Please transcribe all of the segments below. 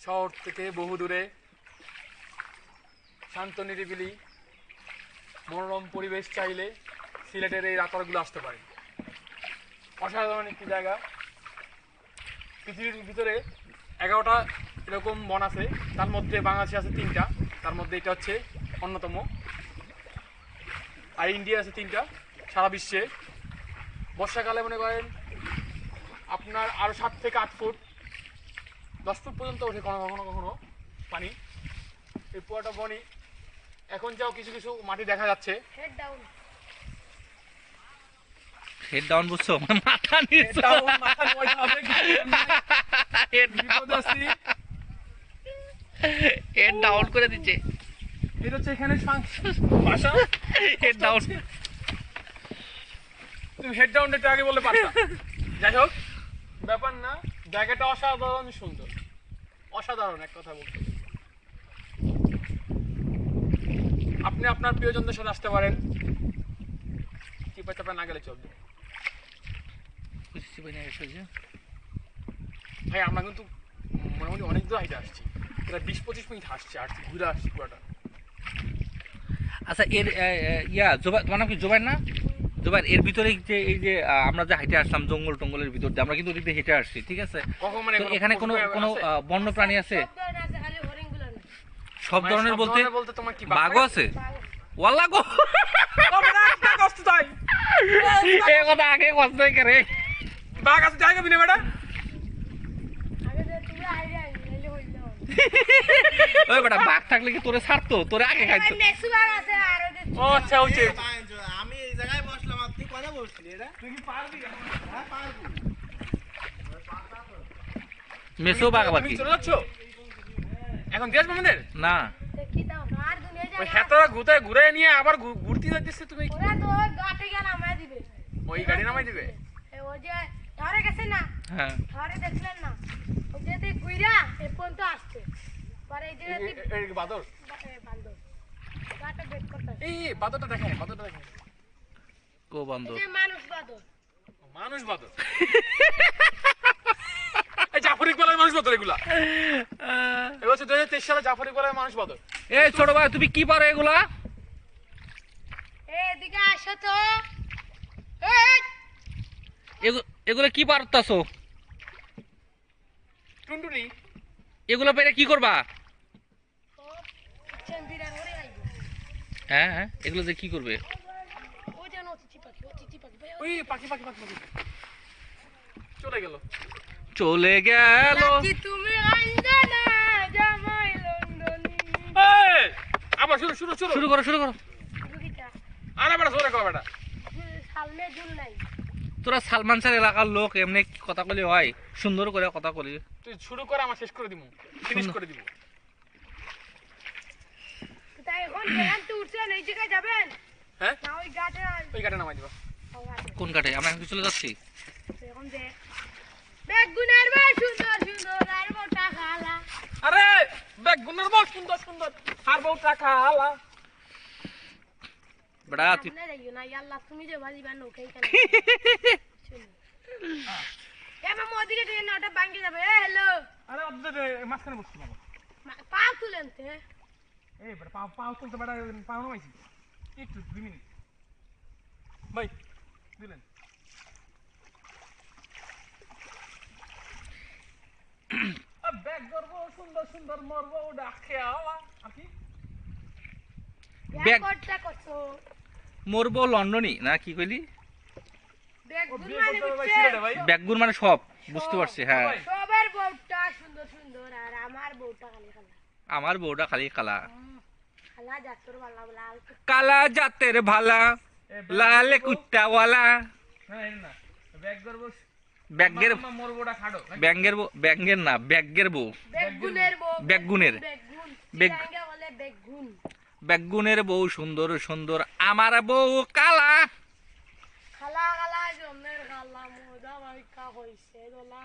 শহর থেকে বহু দূরে শান্ত নিরিবিলি মনোরম পরিবেশ চাইলে সিলেটের এই রাতারগুলো আসতে পারে। অসাধারণ একটি জায়গা। পৃথিবীর ভিতরে 11টা এরকম বন আছে, তার মধ্যে বাংলাদেশে আছে 3টা, তার মধ্যে এটা হচ্ছে অন্যতম। আর ইন্ডিয়া আছে 3টা। সারা বিশ্বে বর্ষাকালে মনে করেন আপনার আরও 7 থেকে 8 ফুট 10 ফুট পর্যন্ত ওঠে কখনো কখনো কখনো পানি। এই পুরোটা বনই এখন যাও কিছু কিছু মাটি দেখা যাচ্ছে। হেড ডাউন বুঝছো, মাথা নিচু, হেড ডাউন করে দিচ্ছে। এটা হচ্ছে এখানে ভাষা হেড ডাউন। তুমি হেড ডাউন এটা আগে বলতে পারতা। যাই হোক, ব্যাপার না, জায়গাটা অসাধারণ সুন্দর, অসাধারণ এক কথা বলতে। আপনি আপনার প্রিয়জনদের সাথে আসতে পারেন, চিপাচাপা না গেলে চলবে। ভাই আমরা কিন্তু মোটামুটি অনেক দূর হাইটে আসছি, এটা 20-25 মিনিট আসছে আর ঘুরে আসছি পুরোটা। আচ্ছা, এর তোমার নাম কি জোবাইর না? জোবাইর, এর ভিতরে যে এই যে আমরা যে হাইটে আসলাম জঙ্গল টঙ্গলের ভিতর দিয়ে, আমরা কিন্তু ওদিক দিয়ে হেঁটে আসছি, ঠিক আছে? এখানে কোনো কোনো বন্য প্রাণী আছে? সব ধরনের বলতে তোমার কি বাঘও আছে? ওয়াল্লা গো, কষ্ট তাই এই কথা আগে কষ্ট করে। বাঘ আছে জায়গা বিনে বেটা। ওই বেটা, বাঘ থাকলে কি তোরে ছাড়তো? তোরে আগে খাইতো। ও আচ্ছা, হচ্ছে আমি এই জায়গায় বসলাম, আপনি কথা বলছিলি, এটা তুই কি পারবি? হ্যাঁ পারবো। মেসো বাঘ আবার কি? চলে যাচ্ছ এখন দেশ আমাদের না, ওই হেতারা ঘুরে নিয়ে আবার ঘুরতে যাচ্ছে। তুমি ওই গাড়ি নামাই দিবে? হ্যাঁ, বাদর, এই বাদরটা দেখেন, বাদরটা দেখেন। কো বান্দর? মানুষ বাদর। এই জাফরি কলার মানুষ বাদর এগুলা। এগুলো হচ্ছে 2023 সালে জাফরি কলার মানুষ বাদর। এই ছোট ভাই, তুমি কি পারো এগুলা? এগুলো কি পারতাছো? টুনটুনি। এগুলো পেরে কি করবা? হ্যাঁ হ্যাঁ, এগুলো যে কি করবে? ওই পাখি পাখি পাখি পাখি চলে গেল, চলে গেল। আবার শুরু শুরু শুরু শুরু করো, শুরু করো। আরে বেটা জোরে কর বেটা। তোরা সালমান স্যার এলাকার লোক, এমনি কথা বলি হয়? সুন্দর করে কথা বলি। তুই শুরু করে আমার শেষ করে দিব, ফিনিশ করে দিব। হ্যাঁ, ওই গাড়ি নামাই দিবা। কোন ঘাটে? আমরা এখন চলে যাচ্ছি। আরে ব্যাগ গুনার বল সুন্দর সুন্দর, আর বউ টাকা আলা বেটা তুমি যে বাজিবা নৌকাই কেন মোদিকে ট্রেন ওটা ভাঙে যাবে। হ্যালো, আরে অদ্দে মাঝখানে বসছি বাবা, পা তুলেন তে। এই বেটা পাও তুলতে বেটা, পাও নামাইছি একটু 2 মিনিট ভাই দিলেন। ব্যাগ করবো সুন্দর সুন্দর, মরবো ডাকে আলা। আর কি ব্যাগ করতে করছো? মরবো লন্ডনই না, কি কইলি? ব্যাগগুন মানে সব, বুঝতে পারছি। হ্যাঁ, সবার বউটা সুন্দর সুন্দর, আর আমার বউটা খালি খালা। আমার বউটা খালি কালা। খালা জাতর ভালা লাল, কালা জাতের ভালা, লাল কুত্তাওয়ালা। না ব্যাগ করবো ব্যাগের মরবোটা খাড়ো। ব্যাঙ্গের বউ, ব্যাঙ্গের না, ব্যাগের বউ। বেগুনের বউ, বেগুনের বেগুন বলে বেগুন। বেগুনের বউ সুন্দর সুন্দর, আমার বউ কালা। খালা খালা জমের খালা, মোদা মাইকা হইছে দলা।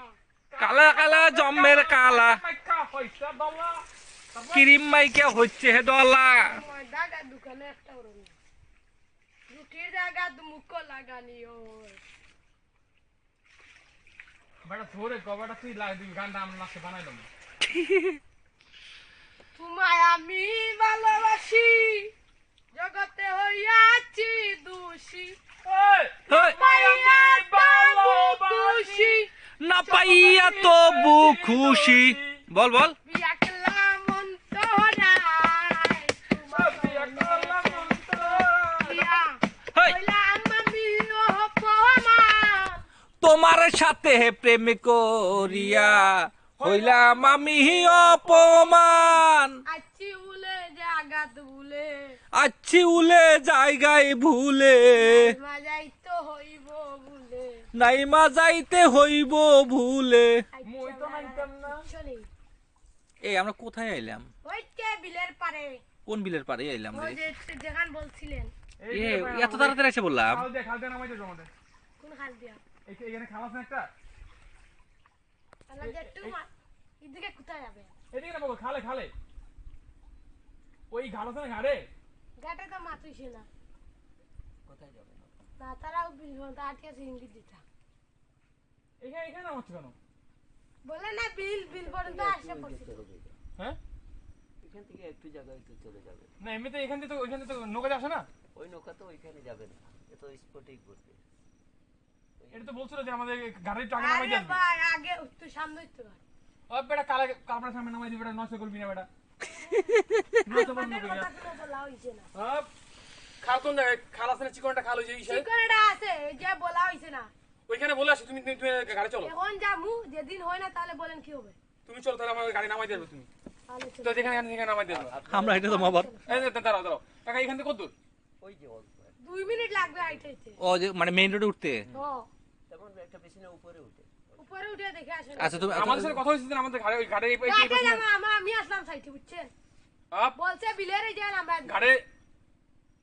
কালা কালা জমের কালা, মাইকা হইছে দলা, ক্রিম মাইকা হচ্ছে দলা। দাগা দোকানে একটা ওরম রুটির জায়গা মুখ লাগানি ওর বেটা ধরে কবাটা তুই দিবি গানটা আমরা নাচে বানাইলাম। আমি ভালোবাসি জগতে হইয়াছি দোষী হেই, পাইয়া ভালোবাসি না পাইয়া তবু খুশি। বল বল। বিয়া করলাম অন্তরায় বিয়া হেই, হইলাম আমি অপমান তোমার সাথে প্রেম করিয়া হইলাম আমি অপমান। আছি উলে জাগাত ভুলে আছি উলে জায়গায় ভুলে, মাজাই তো হইব ভুলে নাইমা যাইতে হইব ভুলে। মুই তো মানতাম না। চলি এই আমরা কোথায় আইলাম? ওইতে বিলের পারে কোন বিলের পাড়ে আইলাম ওই রে? যে যেখান বলছিলেন এই এ যে ভাই এত তাড়াতাড়ি এসে বললাম। খাল দিয়ে নামাই দিও আমাদের। কোন খাল দিয়া এখানে খাল আছে না একটা? তাহলে যে একটু এদিকে কোথায় যাবে এদিকে না বাবু, খালে খালে। ওই ঘাট আছে না ঘাটে? ঘাটে তো মাছ হইছে না কোথায় যাবে না? না তারাও বিল বলতে আটকে আছে ইঙ্গিত দিতা এখানে নামাচ্ছ কেন? বলে না বিল বিল পর্যন্ত আসে পড়ছে হ্যাঁ? এখান থেকে একটু জায়গায় তো চলে যাবে। না এমনিতে এখান থেকে তো ওইখান থেকে তো নৌকাতে আসে না? ওই নৌকা তো ওইখানে যাবে না, এ তো স্পটেই করবে। এটা তো বলছিল যে আমাদের ঘাটের একটু আগে নামাই আরে দিয়ে আসবি। ভাই আগে একটু সামনে একটু ঘাট ও বেটা কালপাড়ার সামনে নামাই দিবি, বেটা নষ্ট করবি না বেটা। আমাদের কথা কোনো বলা হইছে না খাল কোন জায়গায়? খাল আছে না, চিকনটা খাল হয়েছে ইসে। চিকনটা আছে এই যে বলা হইছে না ওইখানে বলে আসো, তুমি তুমি গাড়ি চলো। এখন যামু যেদিন হয় না তাহলে বলেন কি হবে তুমি চলো, তাহলে আমার গাড়ি নামাই দেবে তুমি। তাহলে তো যেখানে এখানে নামাই দেবে। আমরা এটা তো মাবার। এই যে দাঁড়াও দাঁড়াও, কাকা এখান থেকে কত দূর? ওই যে অল্প 2 মিনিট লাগবে আইতে ও যে মানে মেইন রোডে উঠতে। ও তেমন একটা পিছনে উপরে উঠে। উপরে উঠে দেখে আসেন আচ্ছা তুমি আমাদের সাথে কথা হয়েছে যে আমাদের ঘাটে ওই ঘাটে এই ঘাটে যাবো আমি আসলাম সাইটে বুঝছেন আপ বলছে বিলের এই যে আমরা ঘাটে